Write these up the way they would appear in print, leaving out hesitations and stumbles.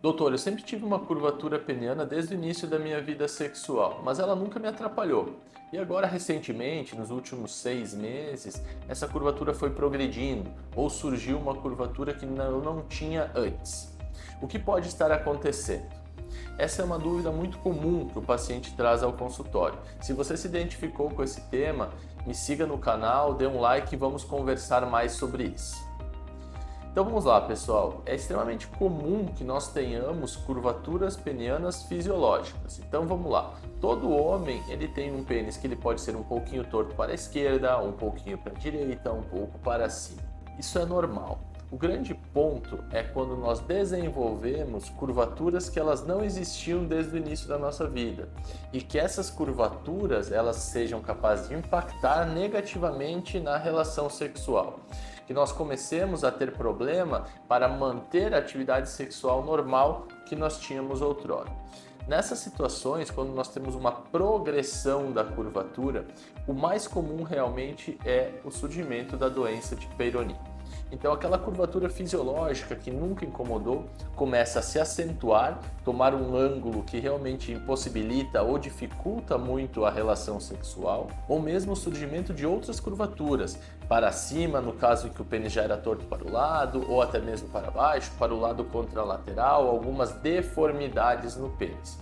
Doutor, eu sempre tive uma curvatura peniana desde o início da minha vida sexual, mas ela nunca me atrapalhou. E agora, recentemente, nos últimos 6 meses, essa curvatura foi progredindo ou surgiu uma curvatura que eu não tinha antes. O que pode estar acontecendo? Essa é uma dúvida muito comum que o paciente traz ao consultório. Se você se identificou com esse tema, me siga no canal, dê um like e vamos conversar mais sobre isso. Então vamos lá, pessoal. É extremamente comum que nós tenhamos curvaturas penianas fisiológicas. Então vamos lá. Todo homem ele tem um pênis que ele pode ser um pouquinho torto para a esquerda, um pouquinho para a direita, um pouco para cima. Isso é normal. O grande ponto é quando nós desenvolvemos curvaturas que elas não existiam desde o início da nossa vida e que essas curvaturas elas sejam capazes de impactar negativamente na relação sexual. Que nós comecemos a ter problema para manter a atividade sexual normal que nós tínhamos outrora. Nessas situações, quando nós temos uma progressão da curvatura, o mais comum realmente é o surgimento da doença de Peyronie. Então aquela curvatura fisiológica que nunca incomodou começa a se acentuar, tomar um ângulo que realmente impossibilita ou dificulta muito a relação sexual, ou mesmo o surgimento de outras curvaturas, para cima, no caso em que o pênis já era torto para o lado, ou até mesmo para baixo, para o lado contralateral, algumas deformidades no pênis.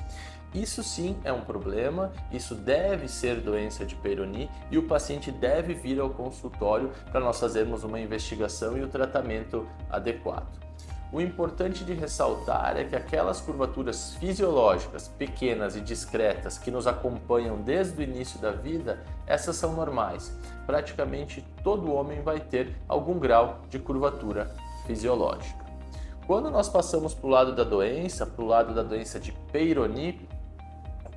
Isso sim é um problema, isso deve ser doença de Peyronie e o paciente deve vir ao consultório para nós fazermos uma investigação e o tratamento adequado. O importante de ressaltar é que aquelas curvaturas fisiológicas pequenas e discretas que nos acompanham desde o início da vida, essas são normais. Praticamente todo homem vai ter algum grau de curvatura fisiológica. Quando nós passamos para o lado da doença de Peyronie,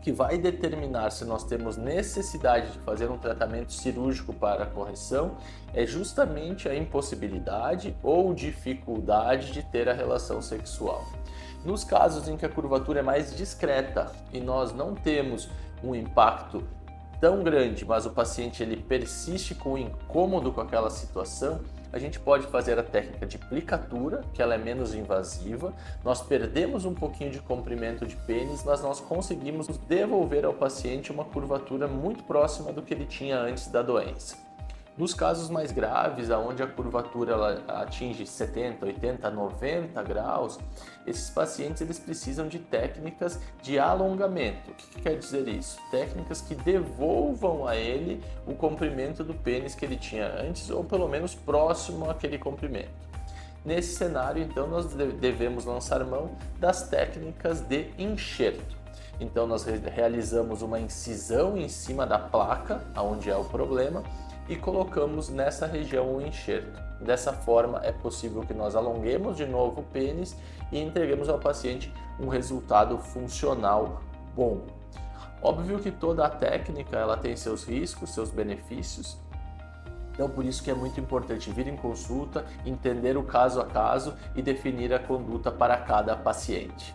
que vai determinar se nós temos necessidade de fazer um tratamento cirúrgico para a correção é justamente a impossibilidade ou dificuldade de ter a relação sexual. Nos casos em que a curvatura é mais discreta e nós não temos um impacto tão grande, mas o paciente ele persiste com o incômodo com aquela situação, a gente pode fazer a técnica de plicatura, que ela é menos invasiva, nós perdemos um pouquinho de comprimento de pênis, mas nós conseguimos devolver ao paciente uma curvatura muito próxima do que ele tinha antes da doença. Nos casos mais graves, onde a curvatura ela atinge 70, 80, 90 graus, esses pacientes eles precisam de técnicas de alongamento. O que quer dizer isso? Técnicas que devolvam a ele o comprimento do pênis que ele tinha antes, ou pelo menos próximo àquele comprimento. Nesse cenário, então, nós devemos lançar mão das técnicas de enxerto. Então, nós realizamos uma incisão em cima da placa, onde é o problema, e colocamos nessa região o enxerto. Dessa forma é possível que nós alonguemos de novo o pênis e entreguemos ao paciente um resultado funcional bom. Óbvio que toda a técnica ela tem seus riscos, seus benefícios, então por isso que é muito importante vir em consulta, entender o caso a caso e definir a conduta para cada paciente.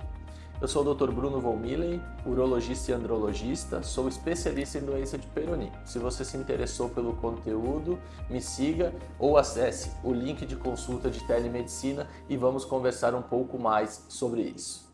Eu sou o Dr. Bruno Von Millen, urologista e andrologista, sou especialista em doença de Peyronie. Se você se interessou pelo conteúdo, me siga ou acesse o link de consulta de telemedicina e vamos conversar um pouco mais sobre isso.